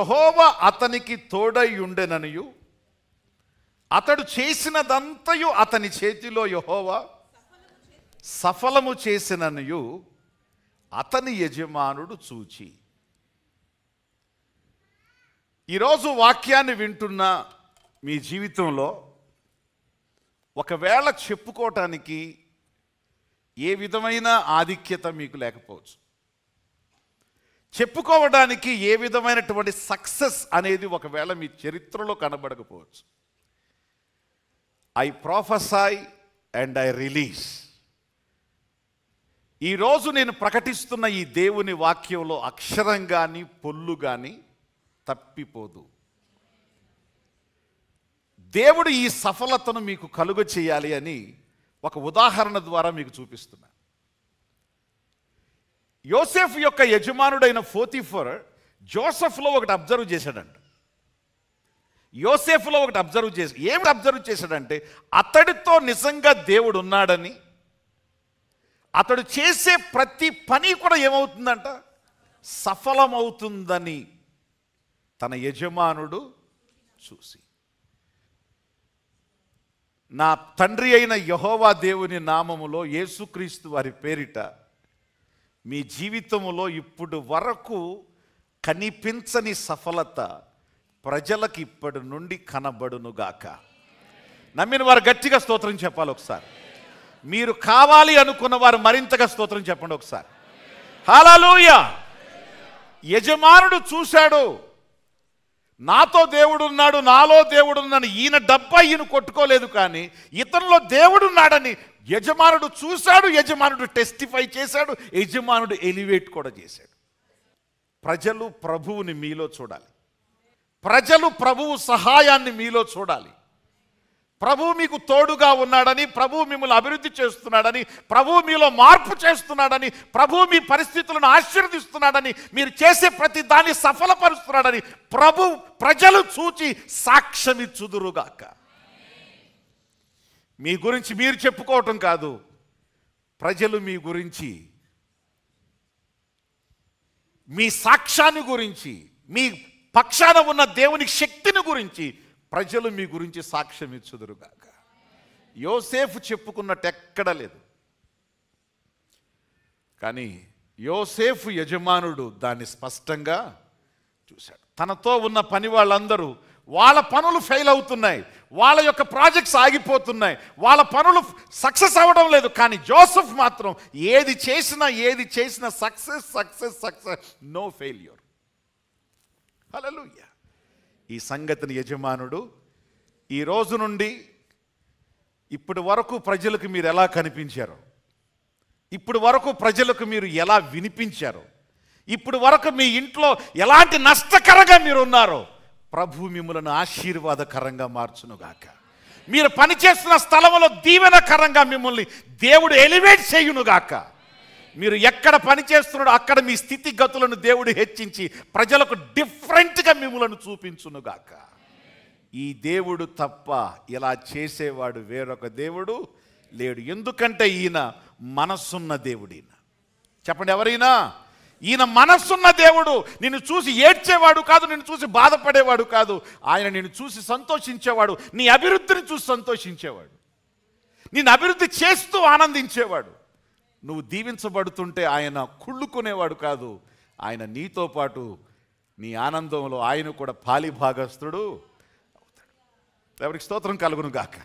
యెహోవా అతనికి తోడై ఉండెననియు అతడు చేసినదంతయు అతని చేతిలో యెహోవా సఫలము చేసిననియు అతని యజమానుడు చూచి. ఈరోజు వాక్యాన్ని వింటున్న మీ జీవితంలో ఒకవేళ చెప్పుకోవటానికి ఏ విధమైన ఆధిక్యత మీకు లేకపోవచ్చు, చెప్పుకోవడానికి ఏ విధమైనటువంటి సక్సెస్ అనేది ఒకవేళ మీ చరిత్రలో కనబడకపోవచ్చు. I prophesy and I release. ఈరోజు నేను ప్రకటిస్తున్న ఈ దేవుని వాక్యంలో అక్షరం కానీ పొల్లు కానీ తప్పిపోదు. దేవుడు ఈ సఫలతను మీకు కలుగ చేయాలి అని ఒక ఉదాహరణ ద్వారా మీకు చూపిస్తున్నా. యోసేఫ్ యొక్క యజమానుడైన పోతీఫర్ జోసెఫ్లో ఒకటి అబ్జర్వ్ చేశాడంట. యోసేఫ్లో ఒకటి ఏమిటి అబ్జర్వ్ చేశాడంటే, అతడితో నిజంగా దేవుడు ఉన్నాడని, అతడు చేసే ప్రతి పని కూడా ఏమవుతుందంట, సఫలమవుతుందని తన యజమానుడు చూసి, నా తండ్రి అయిన యెహోవా దేవుని నామములో యేసుక్రీస్తు వారి పేరిట మీ జీవితంలో ఇప్పుడు వరకు కనిపించని సఫలత ప్రజలకు ఇప్పటి నుండి కనబడునుగాక. నమ్మిన వారు గట్టిగా స్తోత్రం చెప్పాలి ఒకసారి. మీరు కావాలి అనుకున్న వారు మరింతగా స్తోత్రం చెప్పండి ఒకసారి. హల్లెలూయా. యజమానుడు చూశాడు, నాతో దేవుడున్నాడు, నాలో దేవుడున్నాడు. ఈయన డబ్బా ఈయన కొట్టుకోలేదు, కానీ ఇతనిలో దేవుడున్నాడని యజమానుడు చూశాడు. యజమానుడు టెస్టిఫై చేశాడు. యజమానుడు ఎలివేట్ కూడా చేశాడు. ప్రజలు ప్రభువుని మీలో చూడాలి. ప్రజలు ప్రభువు సహాయాన్ని మీలో చూడాలి. ప్రభువు మీకు తోడుగా ఉన్నాడని, ప్రభువు మిమ్మల్ని అభివృద్ధి చేస్తున్నాడని, ప్రభువు మీలో మార్పు చేస్తున్నాడని, ప్రభువు మీ పరిస్థితులను ఆశీర్వదిస్తున్నాడని, మీరు చేసే ప్రతి దాన్ని సఫలపరుస్తున్నాడని ప్రజలు చూచి సాక్ష్యమిచ్చుదురుగాక. మీ గురించి మీరు చెప్పుకోవటం కాదు, ప్రజలు మీ గురించి, మీ సాక్ష్యాన్ని గురించి, మీ పక్షాన ఉన్న దేవుని శక్తిని గురించి ప్రజలు మీ గురించి సాక్ష్యం ఇచ్చుదురుగాక. యోసేఫు చెప్పుకున్నట్టు ఎక్కడ లేదు, కానీ యోసేఫు యజమానుడు దాన్ని స్పష్టంగా చూశాడు. తనతో ఉన్న పని వాళ్ళందరూ వాళ్ళ పనులు ఫెయిల్ అవుతున్నాయి, వాళ్ళ యొక్క ప్రాజెక్ట్స్ ఆగిపోతున్నాయి, వాళ్ళ పనులు సక్సెస్ అవ్వడం లేదు. కానీ జోసెఫ్ మాత్రం ఏది చేసినా success success success, no failure. Hallelujah. ఈ సంగతిని యజమానుడు ఈ రోజు నుండి ఇప్పటి వరకు ప్రజలకు మీరు ఎలా కనిపించారో, ఇప్పుడు వరకు ప్రజలకు మీరు ఎలా వినిపించారో, ఇప్పుడు వరకు మీ ఇంట్లో ఎలాంటి నష్టకరంగా మీరు ఉన్నారో, ప్రభు మిమ్మల్ని ఆశీర్వాదకరంగా మార్చునుగాక. మీరు పనిచేస్తున్న స్థలంలో దీవెనకరంగా మిమ్మల్ని దేవుడు ఎలివేట్ చేయునుగాక. మీరు ఎక్కడ పని చేస్తున్నాడో అక్కడ మీ స్థితిగతులను దేవుడు హెచ్చించి ప్రజలకు డిఫరెంట్గా మిమ్మల్ని చూపించునుగాక. ఈ దేవుడు తప్ప ఇలా చేసేవాడు వేరొక దేవుడు లేడు. ఎందుకంటే ఈయన మనస్సున్న దేవుడు. ఈయన చెప్పండి, ఎవరైనా ఈయన మనస్సున్న దేవుడు. నిన్ను చూసి ఏడ్చేవాడు కాదు, నిన్ను చూసి బాధపడేవాడు కాదు. ఆయన నిన్ను చూసి సంతోషించేవాడు, నీ అభివృద్ధిని చూసి సంతోషించేవాడు, నిన్ను అభివృద్ధి చేస్తూ ఆనందించేవాడు. నువ్వు దీవించబడుతుంటే ఆయన కుళ్ళుకునేవాడు కాదు. ఆయన నీతో పాటు నీ ఆనందంలో ఆయన కూడా పాలిభాగస్తుడు అవుతాడు. ఎవరికి స్తోత్రం కలుగును గాక.